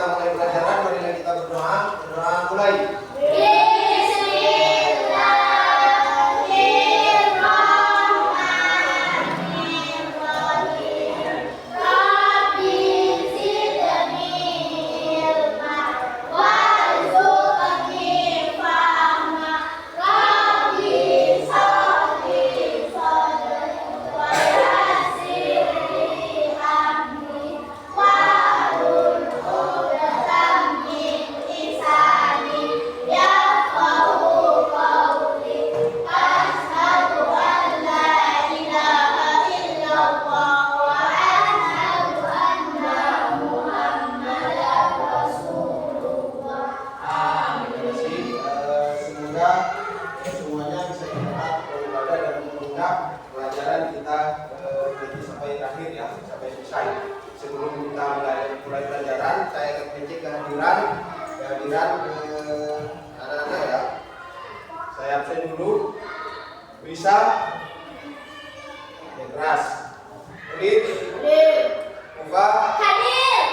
kita mulai pelajaran, marilah kita berdoa. Berdoa mulai. Pelajaran kita nanti sampai terakhir ya, sampai selesai. Sebelum kita mulai pelajaran, saya akan mengecek kehadiran anak-anak ya. Saya absen dulu. Bisa yang keras. Hadir. Muka. Hadir.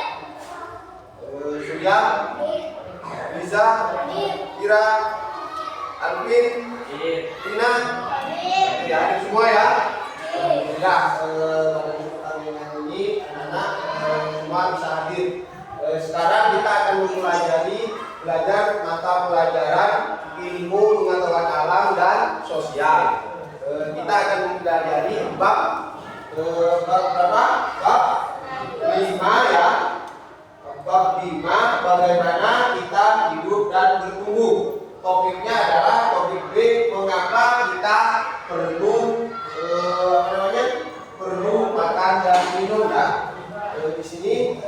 Surya. Liza. Kira. Alvin. Tina. Ya, hadir semua ya. Ya, pada kesempatan ini anak-anak semua bisa hadir. Sekarang kita akan belajar mata pelajaran ilmu pengetahuan alam dan sosial. Kita akan mempelajari bab berapa? Bab 5 ya. Bab 5, bagaimana kita hidup dan bertumbuh. Topiknya adalah topik B, mengapa kita perlu perlu makan dan minum ya. Di sini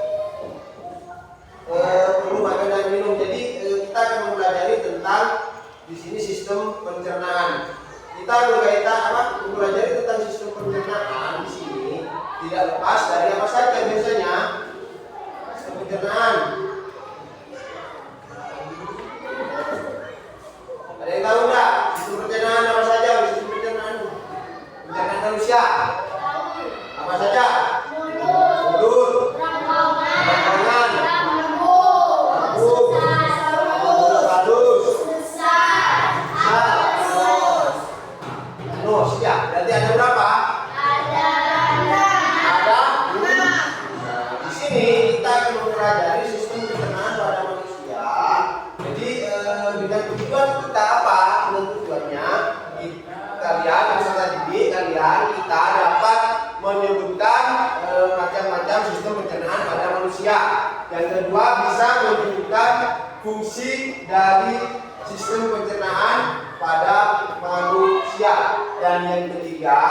perlu makan dan minum. Jadi kita akan mempelajari tentang di sini sistem pencernaan. Kita mempelajari tentang sistem pencernaan di sini tidak lepas dari apa saja biasanya sistem pencernaan. Ada yang tahu enggak sistem pencernaan apa saja? Sistem pencernaan manusia apa saja? Mulut, kerongkongan, lambung, halus, nus. Ya, berarti ada berapa? Ada 5. Di sini kita akan mempelajari sistem pencernaan pada manusia. Jadi dengan tujuan kita apa? Dengan tujuannya kalian peserta didik kita dapat menyebutkan macam-macam sistem pencernaan pada manusia. Yang kedua, bisa menyebutkan fungsi dari sistem pencernaan pada manusia. Dan yang ketiga,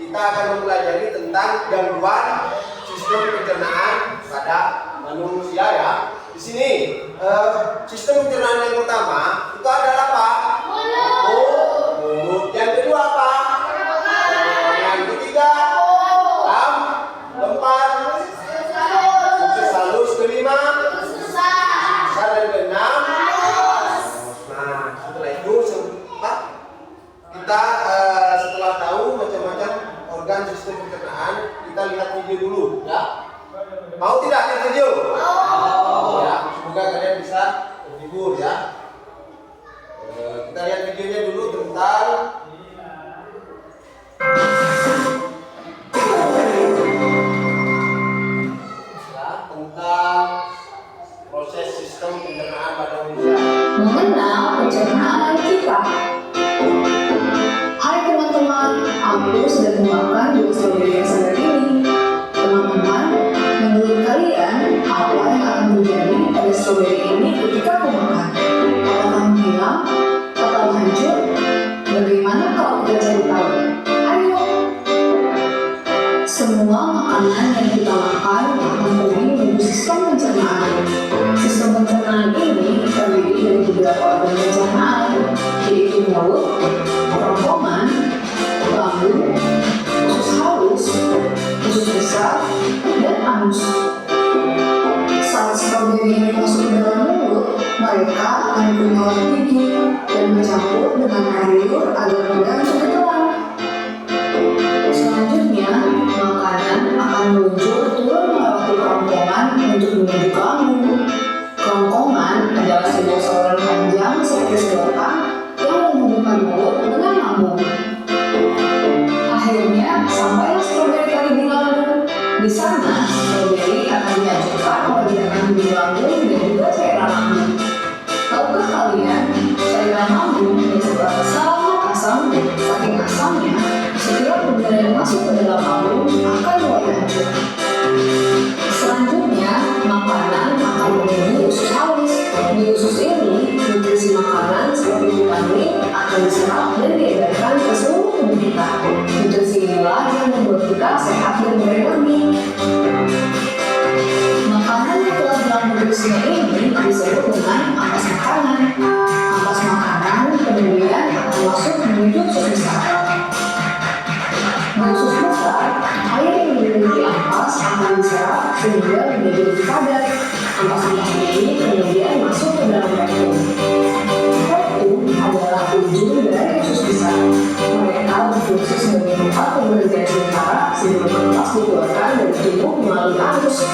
kita akan mempelajari tentang gangguan sistem pencernaan pada manusia ya. Di sini sistem pencernaan yang pertama itu adalah apa? Mulut. Yang kedua apa? Yang ketiga keempat usus halus, kelima besar, dan keenam. Nah, setelah itu kita setelah tahu macam-macam organ sistem pencernaan, kita lihat video dulu ya. Mau tidak lihat video? Ya, semoga kalian bisa terhibur ya. Kita lihat videonya dulu tentang proses sistem pencernaan pada manusia. Mengenal pencernaan kita. Hai teman-teman, aku sudah memakan dua strawberry yang segar ini. Teman-teman, menurut kalian apa yang akan terjadi pada strawberry ini ketika aku makan? Apakah menghilang atau hancur? Bagaimana kalau kita cari tahu? Ayo! Semua makanan yang kita makan akan pergi menuju sistem pencernaan. Sistem pencernaan ini terdiri dari beberapa organ pencernaan, yaitu mulut, kerongkongan, lambung, usus halus, usus besar, dan anus. Saat strawberry ini masuk ke dalam mulut, mereka akan punya warna gigi dan bercampur dengan air liur agar mudah untuk ditelan. Selanjutnya, makanan akan muncul turun melewati menuju ke lambung. Kerongkongan adalah sebuah saluran panjang seperti sedotan yang menghubungkan mulut dengan lambung. Akhirnya, sampailah stroberi tadi di lambung. Di sana, stroberi akan dihancurkan oleh binatang di lambung dan juga cairan lambung. Tahukah kalian, cairan lambung mencetak sangat asam. Saking asamnya, setiap benda yang masuk ke dalam lambung akan mulai hancur. Selanjutnya, makanan akan memenuhi usus halus. Di usus ini, nutrisi makanan seperti vitamin akan diserap dan diedarkan ke seluruh tubuh kita. Nutrisi inilah yang membuat kita sehat dan berenergi. Makanan yang telah dilambung ususnya ini disebut dengan ampas makanan. Ampas makanan kemudian akan masuk menuju usus besar. Di usus besar, air yang dimiliki ampas akan diserap sehingga menjadi lebih padat. Ampas-ampas ini kemudian masuk ke dalam rektum. Rektum adalah ujung dari usus besar. Mereka berfungsi sebagai tempat pemberhentian sementara sebelum ampas dikeluarkan dari tubuh melalui anus.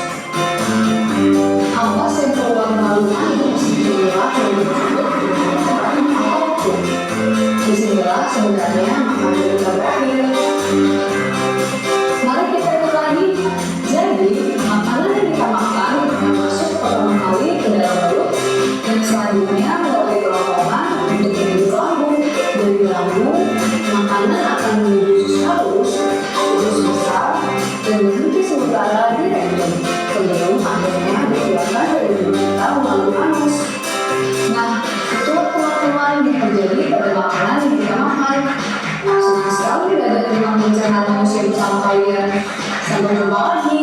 Ampas yang keluar melalui anus inilah yang disebut dengan rektum atau rektum. Disinilah sebenarnya makanan kita berakhir. Mari kita lihat lagi. Jadi, makanan yang kita makan akan masuk pertama kali ke dalam mulut dan selanjutnya melalui kerongkongan untuk menuju ke lambung. Dari lambung, makanan akan menuju usus halus, usus besar, dan berhenti sementara di rektum sebelum akhirnya dikeluarkan dari tubuh kita melalui anus. Nah, itulah teman-teman yang terjadi pada makanan yang kita makan. Senang sekali belajar tentang pencernaan manusia bersama kalian. Sampai jumpa lagi.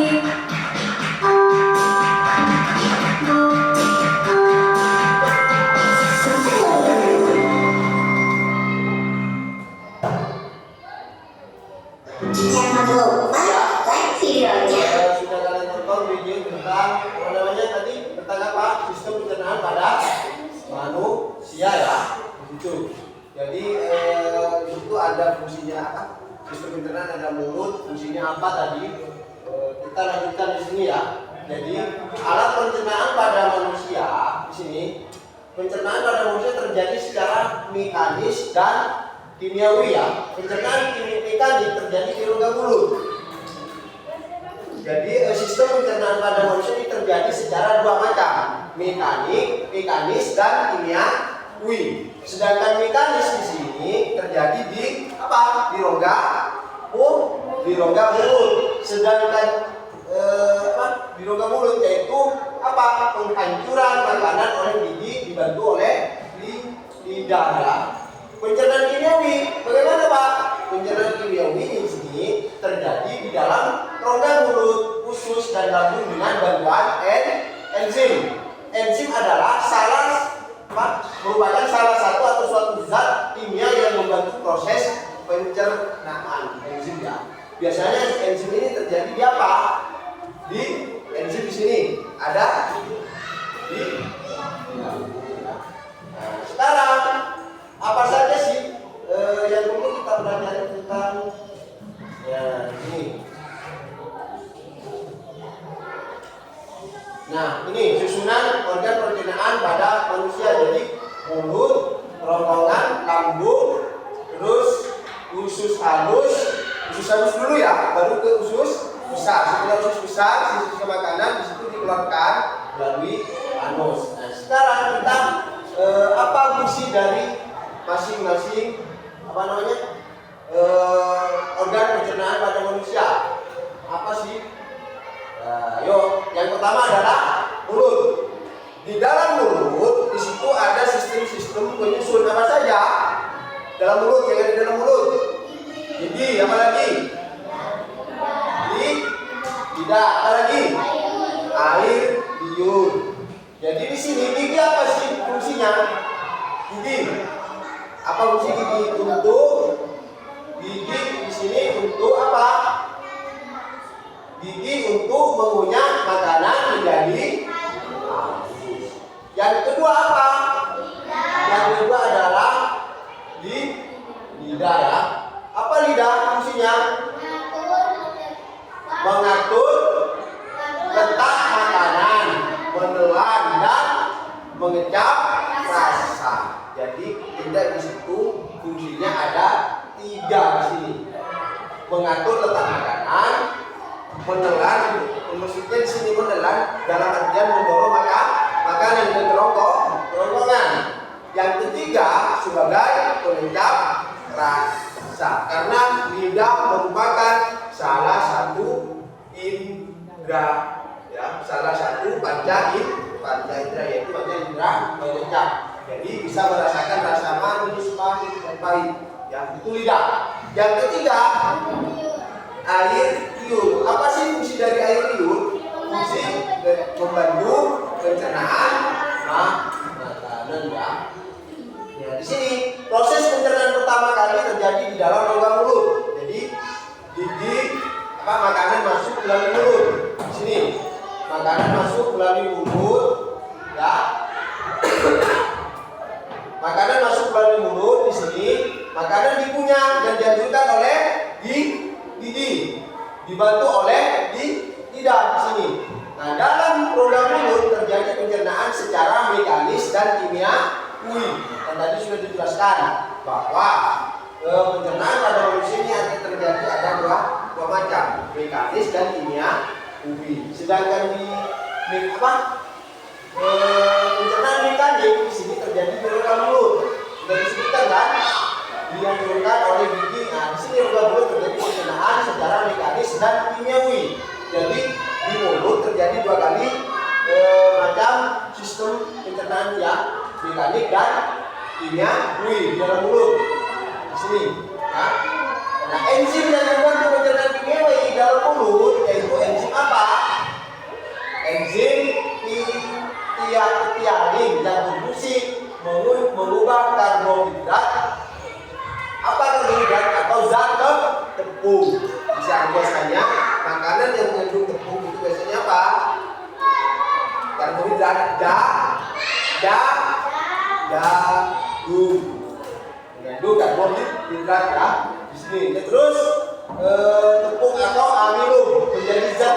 Jangan lupa like videonya. Sudah kalian tonton video tentang apa namanya tadi, tentang apa, sistem pencernaan pada manusia ya, itu. Jadi itu ada fungsinya apa? Sistem pencernaan ada mulut, fungsinya apa tadi? Kita lanjutkan di sini ya. Jadi alat pencernaan pada manusia di sini, pencernaan pada manusia terjadi secara mekanis dan kimiawi ya. Pencernaan mekanis terjadi di rongga mulut. Jadi sistem pencernaan pada manusia ini terjadi secara dua macam, mekanis dan kimiawi. Sedangkan mekanis di sini terjadi di apa? Di rongga mulut. Sedangkan di rongga mulut yaitu apa? Penghancuran makanan oleh gigi dibantu oleh lidah ya. Pencernaan kimiawi, bagaimana Pak? Pencernaan kimiawi di sini terjadi di dalam rongga mulut, usus dan lambung dengan bantuan enzim. Enzim adalah merupakan salah satu atau suatu zat kimia yang membantu proses pencernaan. Enzim ya. Biasanya enzim ini terjadi di apa? Di enzim di sini ada di. Nah, sekarang apa saja sih yang perlu kita pelajari tentang ya ini. Nah, ini susunan organ pencernaan pada manusia. Jadi mulut, kerongkongan, lambung, terus usus halus dulu ya, baru ke usus besar. Setelah usus besar, sisa makanan di situ dikeluarkan melalui anus. Nah, sekarang kita apa fungsi dari masing-masing apa namanya organ pencernaan pada manusia? Apa sih? Yang pertama adalah mulut. Di dalam mulut, di situ ada sistem penyusun apa saja dalam mulut, yang ada di dalam mulut. Gigi, apa lagi? Lidah, apa lagi? Air liur. Jadi di sini gigi apa sih fungsinya? Gigi. Apa fungsi gigi? Gigi di sini untuk apa? Gigi untuk mengunyah makanan menjadi halus. Yang kedua apa? Yang kedua adalah lidah ya. Apa lidah fungsinya? Mengatur letak makanan. mengecap rasa. Jadi tidak di situ fungsinya ada 3 di sini. Mengatur letak makanan, menelan, maksudnya di sini menelan dalam artian mendorong makanan ke kerongkongan. Yang ketiga sebagai pengecap rasa, karena lidah merupakan salah satu indra, ya, salah satu panca indra, yaitu panca indra pengecap. Jadi bisa merasakan rasa manis, pahit, dan pahit. Ya, itu lidah. Yang ketiga air liur. Apa sih fungsi dari air liur? Fungsi membantu pencernaan makanan, ya. Ya, di sini proses pencernaan pertama kali terjadi di dalam rongga mulut. Jadi makanan masuk melalui mulut. Di sini makanan masuk melalui mulut, ya. Makanan masuk melalui mulut. Di sini makanan dikunyah dan dihasilkan oleh gigi, dibantu oleh lidah di sini. Nah, dalam rongga mulut terjadi pencernaan secara mekanis dan kimiawi. Dan tadi sudah dijelaskan bahwa pencernaan pada manusia ini ada dua macam, mekanis dan kimiawi. Sedangkan di pencernaan mekanik di sini terjadi di rongga mulut. Sudah disebutkan kan? Dihancurkan oleh gigi. Nah, di sini rongga mulut terjadi pencernaan secara mekanis dan kimiawi. Jadi di mulut terjadi 2 kali macam sistem pencernaan yang mekanik dan kimiawi di dalam mulut. Di sini, ya. Nah, enzim yang membantu pencernaan kimiawi di dalam mulut yaitu enzim apa? Enzim tiamin yang berfungsi mengubah karbohidrat atau zat ke tepung. Biasanya makanan yang mengandung tepung itu biasanya apa? Karbohidrat mengandung karbohidrat, ya, di sini. Terus tepung atau amilum menjadi zat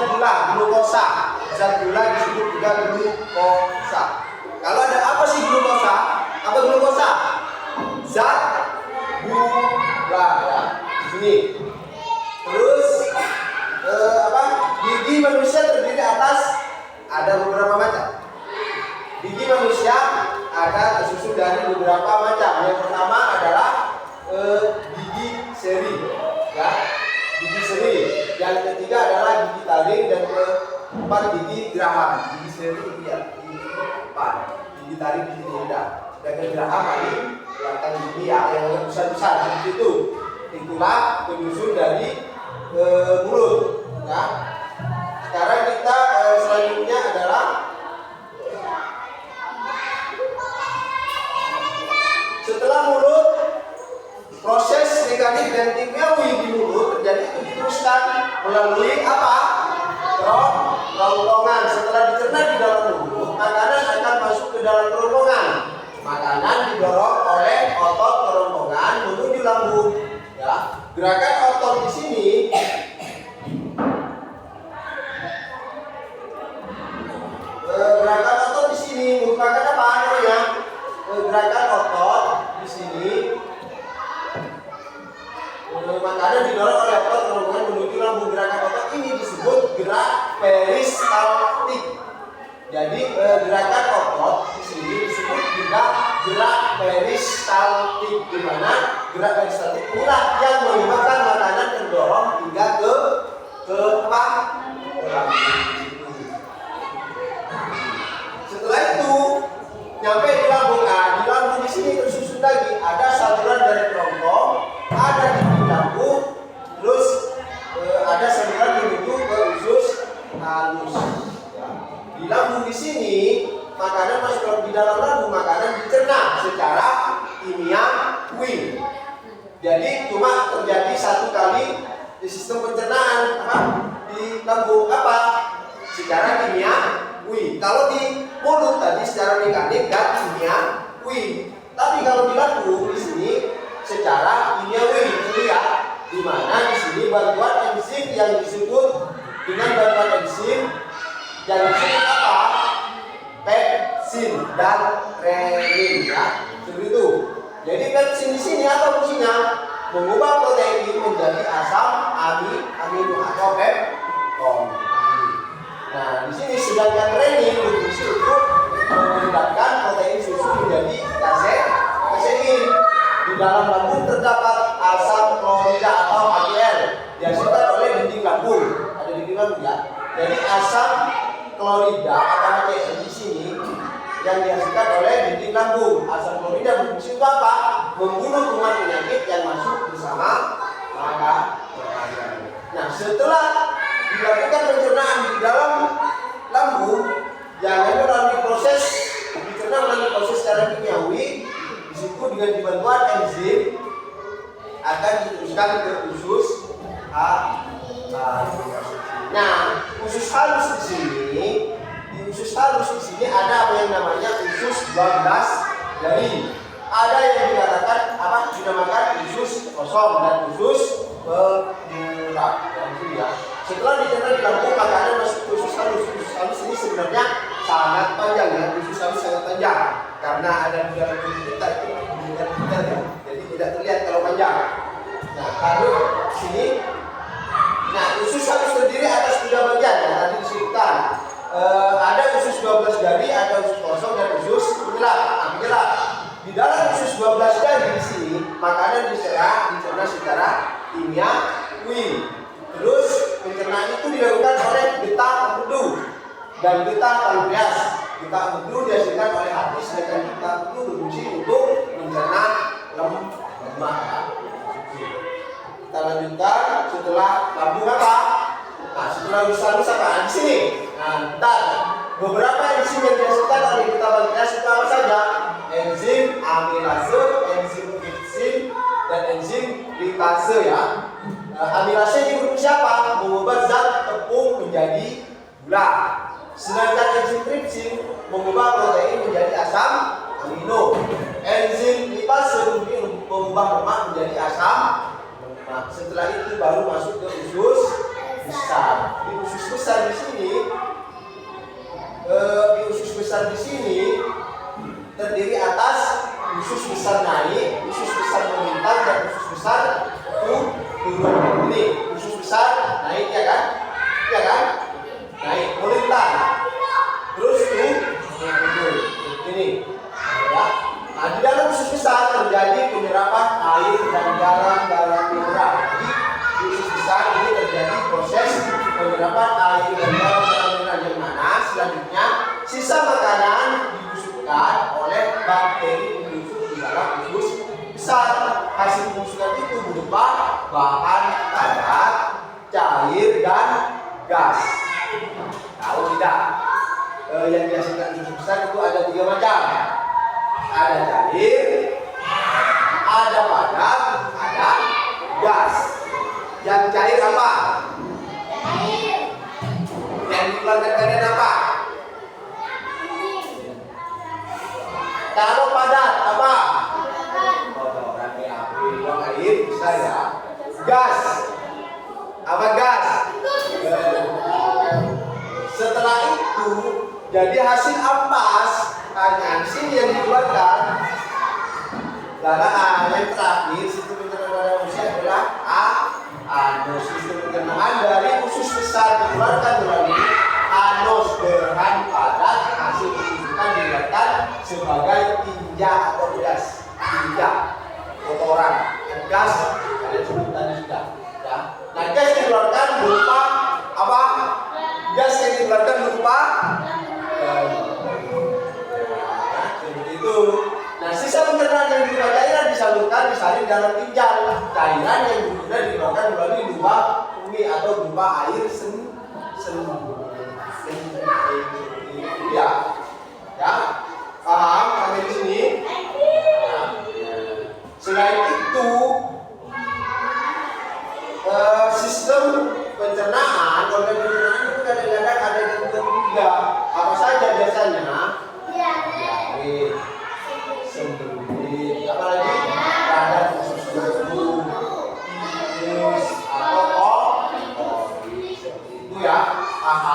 glukosa. Zat gula disebut juga glukosa. Kalau ada apa sih glukosa? Apa glukosa? Zat gula, ya, di sini. Terus gigi manusia terdiri atas ada beberapa macam. Gigi manusia tersusun dari beberapa macam. Yang pertama adalah gigi seri, ya, gigi seri. Yang ketiga adalah gigi taring dan keempat gigi geraham. Gigi seri ya, gigi depan, gigi taring gigi lidah. Dan geraham paling belakang gigi yang besar-besar seperti itu. Itulah penyusun dari mulut, ya. Sekarang kita selanjutnya adalah setelah mulut, proses mekanik dan kimiawi di mulut terjadi itu diteruskan melalui apa? Kerongkongan. Setelah dicerna di dalam mulut, makanan akan masuk ke dalam kerongkongan. Makanan didorong oleh otot kerongkongan menuju lambung. Ya, gerakan otot di sini merupakan apa namanya? Gerakan otot di sini. Makanan didorong oleh otot kerongkongan menuju lambung. Gerakan otot ini disebut gerak peristaltik. Jadi gerakan otot di sini disebut juga gerak peristaltik, di mana gerak peristaltik inilah yang menyebabkan makanan terdorong hingga ke lambung. Setelah itu nyampe di lambung. Nah, di lambung di sini tersusun lagi ada saluran dari kerongkong, ada di lambung, terus ada saluran menuju ke usus halus. Ya. Di lambung di sini makanan masuk di dalam lambung, makanan dicerna secara kimiawi. Jadi cuma terjadi 1 kali di sistem pencernaan di lambung secara kimiawi. Kalau di mulut tadi secara mekanik dan kimiawi. Tapi kalau di lambung di sini secara kimiawi, lihat di mana di sini bantuan enzim yang disebut dengan bantuan enzim yang disebut apa? Pepsin dan renin ya. Seperti itu. Jadi pepsin di sini apa fungsinya? Mengubah protein menjadi asam amino atau peptid. Nah, di sini sedangkan renin berfungsi untuk membedakan protein susu menjadi kasein. Di dalam lambung terdapat asam klorida atau HCl dihasilkan oleh dinding lambung. Ada dinding lambung ya. Jadi asam klorida atau HCl di sini yang dihasilkan oleh dinding lambung. Asam klorida berfungsi untuk apa? Membunuh kuman penyakit yang masuk bersama makanan. Nah, setelah dilakukan pencernaan di dalam lambung, jangan melalui proses dicerna melalui proses secara kimiawi. Di situ dengan dibantuan enzim akan diteruskan ke usus halus. Nah, usus halus di sini, ada apa yang namanya usus 12 jari. Ada yang dikatakan apa dinamakan usus kosong dan usus penyerap. Ya. Setelah dicerna di lambung, maka ada masuk ke usus halus. Usus halus ini sebenarnya sangat panjang ya. Usus halus sangat panjang karena ada di dalam tubuh kita itu mendengar kita ya. Jadi tidak terlihat kalau panjang. Nah, lalu sini, nah usus halus terdiri atas 3 bagian yang tadi disebutkan. Ada usus 12 jari, ada usus kosong dan usus penyerap. Di dalam usus 12 jari di sini makanan dicerna secara kimiawi. Terus pencernaan itu dilakukan oleh getah empedu dan getah pankreas. Getah empedu dihasilkan oleh hati, sedangkan getah empedu berfungsi untuk mencerna lemak. Kita lanjutkan setelah lambung apa? Nah, setelah usus halus apa? Di sini. Nah, beberapa enzim yang dihasilkan oleh getah pankreas itu apa saja? Enzim amilase, enzim tripsin, dan enzim lipase ya. Amilase ini berfungsi apa? Mengubah zat tepung menjadi gula. Sedangkan enzim tripsin mengubah protein menjadi asam amino. Enzim lipase mengubah lemak menjadi asam lemak. Setelah itu baru masuk ke usus besar. Di usus besar di sini, terdiri atas usus besar naik, usus besar melintang, dan usus besar turun. Ini usus besar naik ya kan? Naik melintang. Terus turun. Ini. Ya. Nah, di dalam usus besar terjadi penyerapan air dan garam mineral. Jadi di usus besar ini terjadi proses penyerapan air dan garam mineral yang mana selanjutnya sisa makanan dibusukkan oleh bakteri pembusuk di dalam usus besar. Hasil pembusukan itu berupa bahan padat, cair, dan gas. Tahu tidak? Yang dihasilkan usus besar itu ada 3 macam. Ada cair, ada padat, ada gas. Yang cair apa? Yang dikeluarkan kalian apa? Kalau padat apa? Kotoran api, buang air bisa ya. Gas. Apa gas? Setelah itu jadi hasil ampas hanya di sini yang dikeluarkan. Yang terakhir sistem pencernaan pada manusia adalah anus. Sistem pencernaan dari usus besar dikeluarkan melalui anus dengan padat. Hasil pembusukan dikeluarkan sebagai tinja atau gas. Tinja, kotoran, gas. Kalian sebut tadi sudah. Ya. Nah, gas dikeluarkan berupa apa? Gas yang dikeluarkan berupa seperti itu. Nah, sisa pencernaan yang berupa cairan disalin dalam ginjal. Cairan yang berguna dikeluarkan melalui lubang umi atau berupa air seni. Ya, paham sampai di sini? Selain itu, sistem pencernaan, organ pencernaan itu kadang-kadang ada yang ketiga. Apa saja biasanya? Diare, sembelit, apa lagi? Radang usus lambung, timus, atau seperti itu ya. Paham?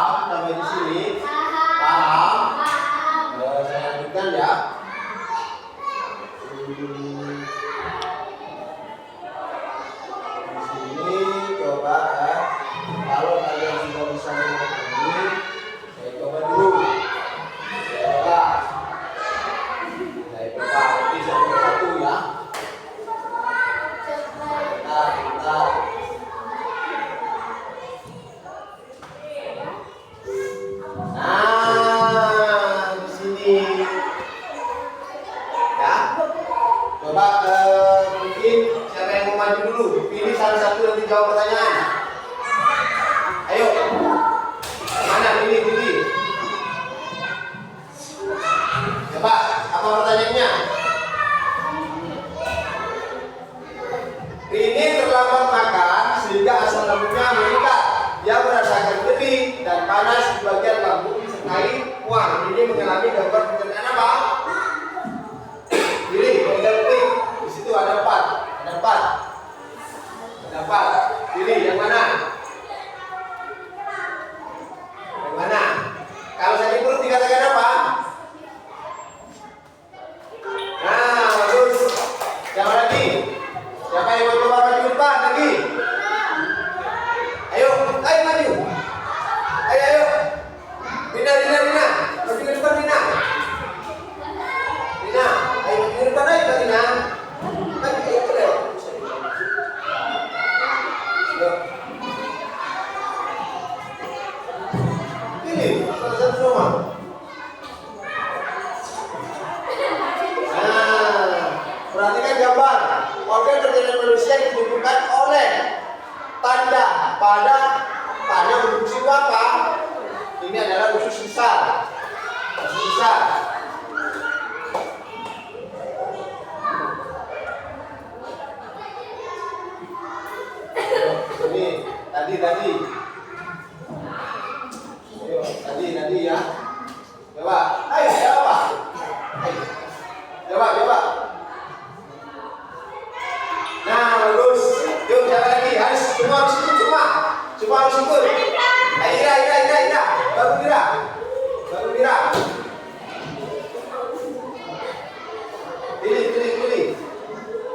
gembira. Batu gembira.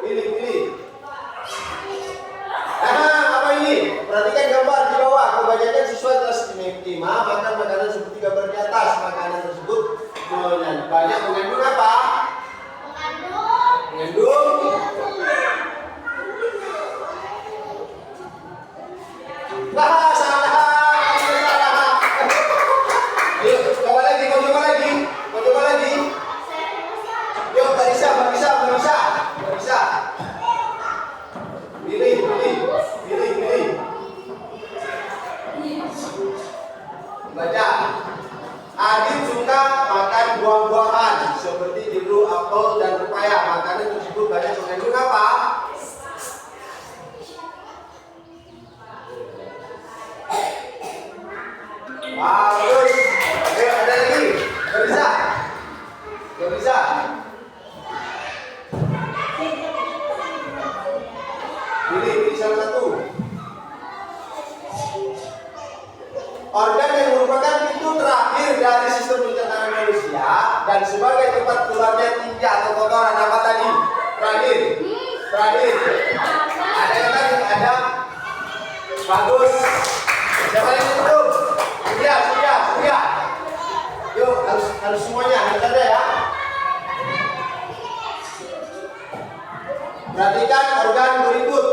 Pilih. Apa ini? Perhatikan gambar di bawah. Kebanyakan siswa kelas 5 makan makanan seperti gambar di atas. Makanan tersebut banyak mengandung apa? Mengandung. Salah. Yuk, coba lagi. Yuk, Barisa. Pilih. Baca. Adit suka makan buah-buahan seperti jeruk, apel, dan pepaya. Makanan tersebut banyak mengandung apa? Bagus. Ayo, ada lagi. Gak bisa. Pilih salah satu. Organ yang merupakan pintu terakhir dari sistem pencernaan manusia dan sebagai tempat keluarnya tinja atau kotoran apa tadi? Terakhir. Ada yang tadi? Ada. Bagus. Siapa yang belum? Sudah. Yuk, harus semuanya, harus ada ya. Perhatikan organ berikut.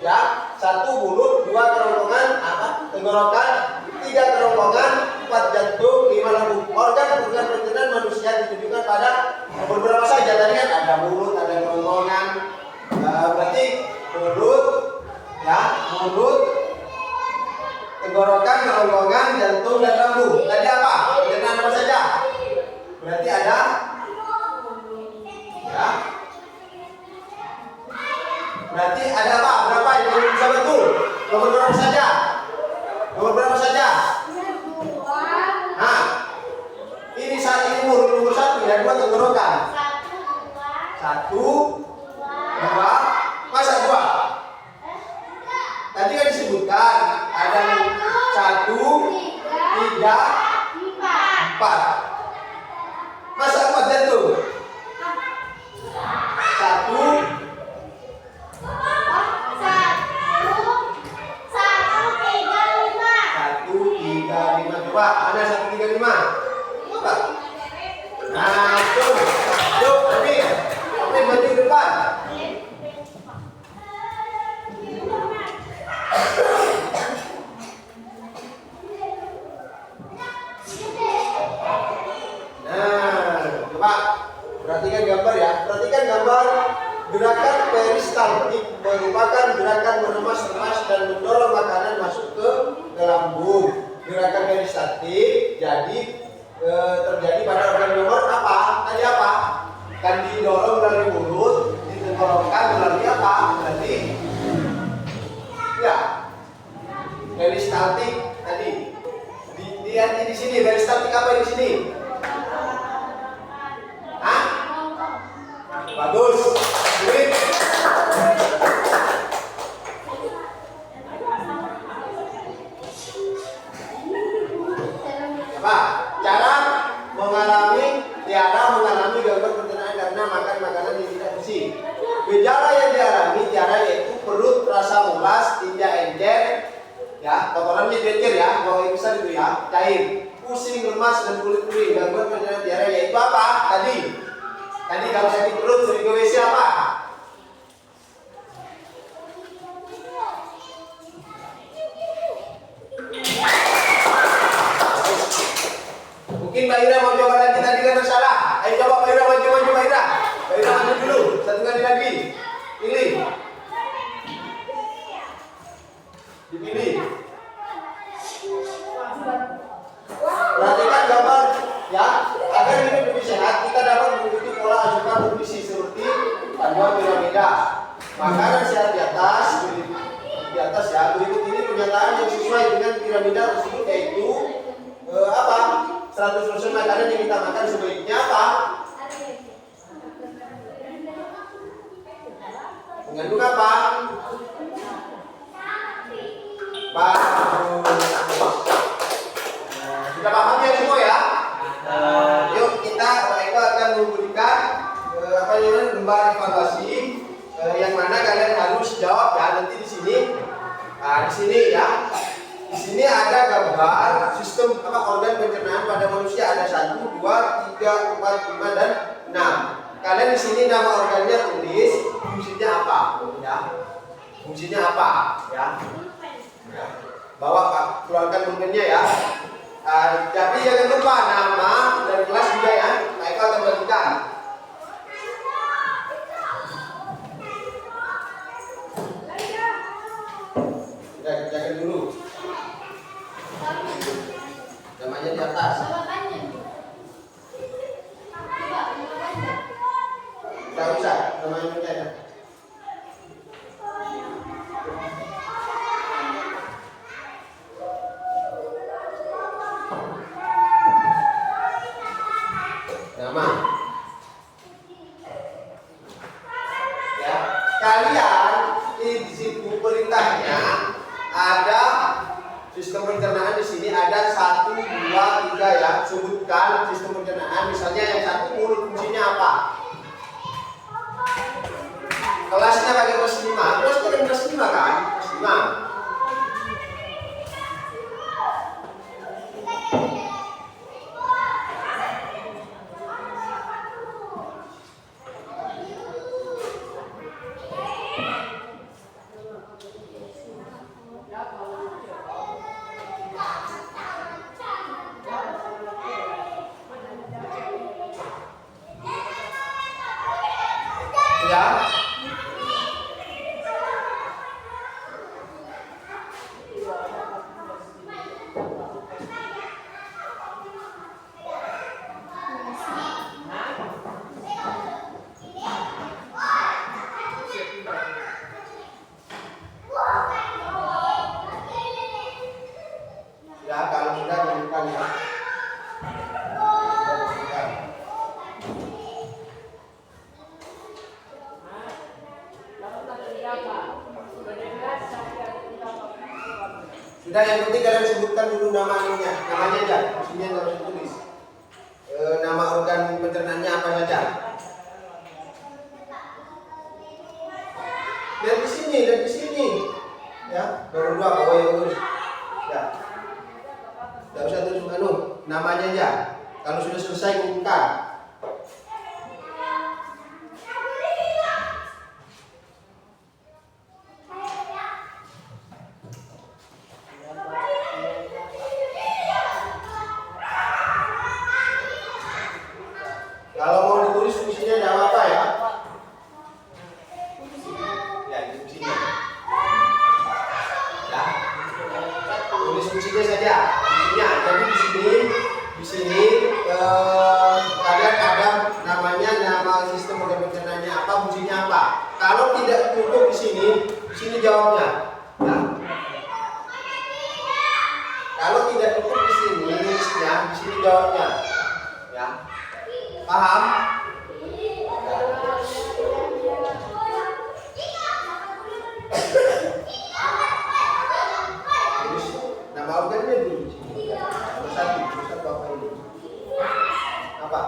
Ya, 1 mulut, 2 kerongkongan, tenggorokan, 3 kerongkongan, 4 jantung, 5 lambung. Organ pencernaan manusia ditunjukkan pada beberapa saja. Tadi kan ada mulut, ada kerongkongan. Berarti mulut, tenggorokan, kerongkongan, jantung, dan lambung. Tadi apa? Pencernaan apa saja? Berarti ada ya. Berarti ada apa? Berapa yang bisa betul? Nomor berapa saja? Nah, ini saat ini nomor 1 dan 2 tenggorokan. 1, 2, masa 2? Tadi kan disebutkan ada 1, 3, 4. Masa 4 jantung? 1, 3, 5. Coba, ada 1, 3, 5. Coba. Nah, tuh. Tapi maju depan. Nah, coba perhatikan gambar ya. Perhatikan gambar gerakan peristaltik merupakan gerakan meremas-remas dan mendorong makanan masuk ke lambung. Gerakan peristaltik jadi terjadi pada organ nomor apa? Tadi apa? Kan didorong dari mulut, ditenggorokan melalui apa? Berarti ya peristaltik tadi. Lihat di sini peristaltik apa di sini? Hah? Bagus. Duit. Cara mengalami gangguan pencernaan karena makan makanan yang tidak bersih. Gejala yang dialami Tiara yaitu perut rasa mulas, tinja encer, ya, kotorannya encer ya, kalau yang besar itu ya, cair, pusing, lemas dan kulit kering. Gangguan pencernaan Tiara yaitu apa? Tadi kalau sakit perut sering ke WC apa? Mungkin Mbak Ira mau coba lagi, tadi kan salah. Ayo coba Mbak Ira maju Mbak Ira. Mbak Ira maju dulu, satu kali lagi. Pilih. Dipilih. Perhatikan gambar ya. Agar hidup lebih sehat, kita dapat mengikuti pola asupan nutrisi seperti panduan piramida. Makanan sehat di atas ya. Berikut ini pernyataan yang sesuai dengan piramida tersebut, yaitu apa? 100% makanan yang kita makan sebaiknya apa? Mengandung apa? Bagus. Sudah paham ya semua ya? Yuk kita Eko akan memberikan apa namanya lembar evaluasi yang mana kalian harus jawab ya nanti di sini. Nah, di sini ya. Di sini ada gambar sistem apa organ pencernaan pada manusia ada 1, 2, 3, 4, 5 dan 6. Kalian di sini nama organnya tulis, fungsinya apa ya? Fungsinya apa ya? Bawa Pak, keluarkan bukunya ya. Tapi jangan lupa nama dan kelas juga ya. Nah, Eko akan bagikan. Kita kerjakan dulu. Namanya di atas. Tidak usah, namanya di atas. Nama. Ya, kalian di situ perintahnya ada sistem pencernaan di sini ada 1, 2, 3 ya. Sebutkan sistem pencernaan. Misalnya yang satu mulut fungsinya apa? Kelasnya pakai kelas 5. Terus pakai kelas 5 kan? Kelas 5. Ya. Ya, kalau sudah tunjukkan ya. Sudah, yang penting kalian sebutkan dulu namanya aja. Sini yang harus ditulis. Nama organ pencernaannya apa saja? Lihat di sini. Ya, baru 2 bawa yang tulis. Ya. Tidak usah tulis namanya aja. Kalau sudah selesai kumpulkan. Kalau mau ditulis fungsinya tidak apa-apa ya. Ya, ini fungsinya. Ya. Tulis fungsinya saja. Fungsinya. Jadi di sini kalian ada namanya, nama sistem organ pencernaannya apa, fungsinya apa. Kalau tidak cukup di sini jawabnya. Ya. Kalau tidak cukup di sini jawabnya. Ya. Paham? Terus nama organnya dulu. Nomor 1 apa ini? Apa?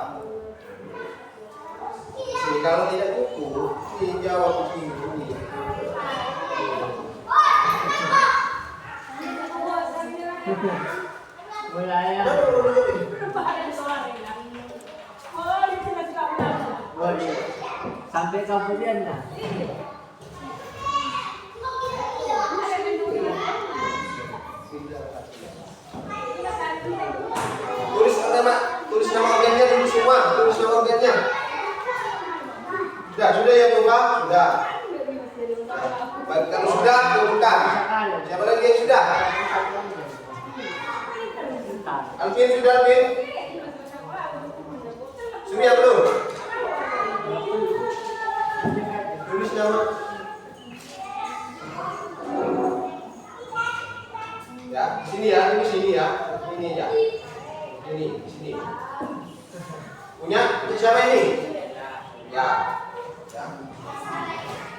Sini kalau tidak cukup, ini jawab ini. Mulai ya. Sampai kemudian nah. Tulis nama organnya dulu semua. Tulis nama organnya. Sudah ya Bapak? Sudah. Baik, kalau sudah bukan. Siapa lagi yang sudah? Alvin sudah, Alvin? Surya belum? Tulis nama. Ya, sini ya, ini sini ya. Ini aja. Ini, sini. Punya siapa ini? Ya. Ya.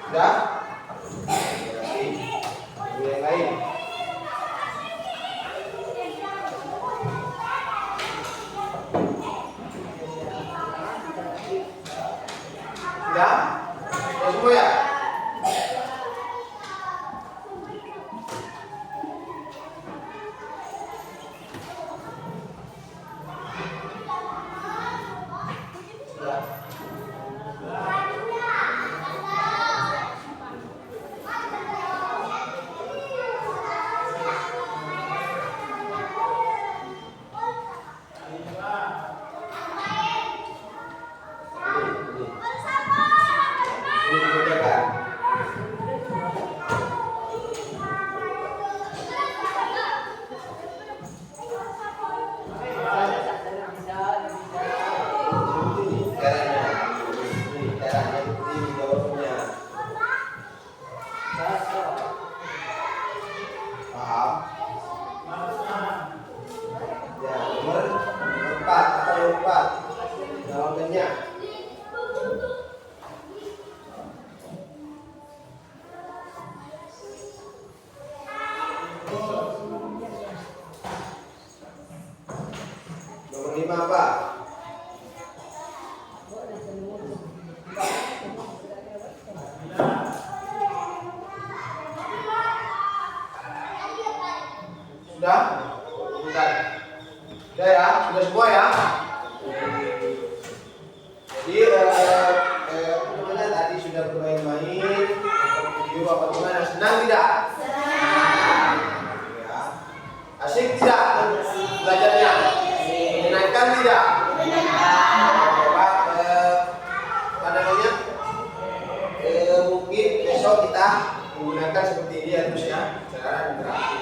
Sudah? Yang lain. 4 jawabannya. Nomor 5 apa? Sudah? Sudah. Sudah ya? Sudah semua ya? Jadi apa namanya tadi sudah bermain-main, video apa gimana? Senang tidak? Senang. Ya. Asik tidak belajarnya? Menyenangkan tidak? Menyenangkan. Apa namanya? Mungkin besok kita menggunakan seperti ini ya terus ya, secara interaktif.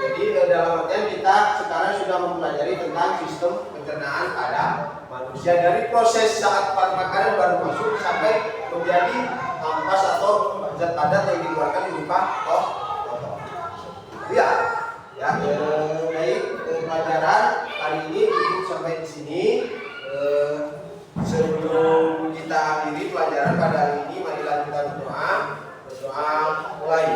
Jadi dalam artian kita sekarang sudah mempelajari tentang sistem pencernaan pada manusia dari proses saat makanan baru masuk sampai menjadi ampas atau zat padat yang dikeluarkan berupa otot. Ya, ya. Baik, pelajaran kali ini cukup sampai di sini. Sebelum kita akhiri pelajaran pada hari ini, mari lanjutkan berdoa. Berdoa mulai.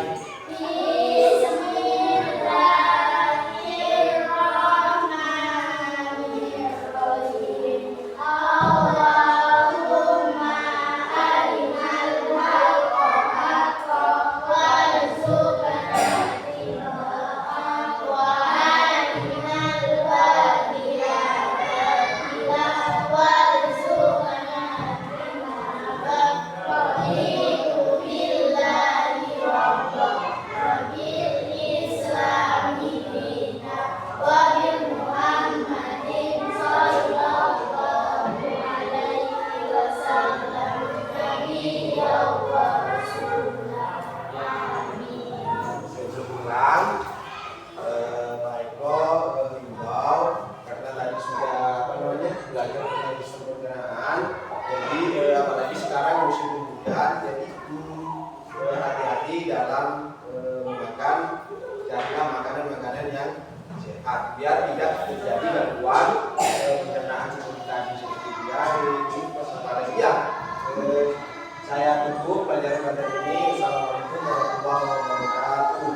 Biar tidak terjadi gangguan pencernaan seperti tadi seperti diare, tipes, apalagi ya. Saya tutup pelajaran pada ini. Assalamualaikum warahmatullahi wabarakatuh.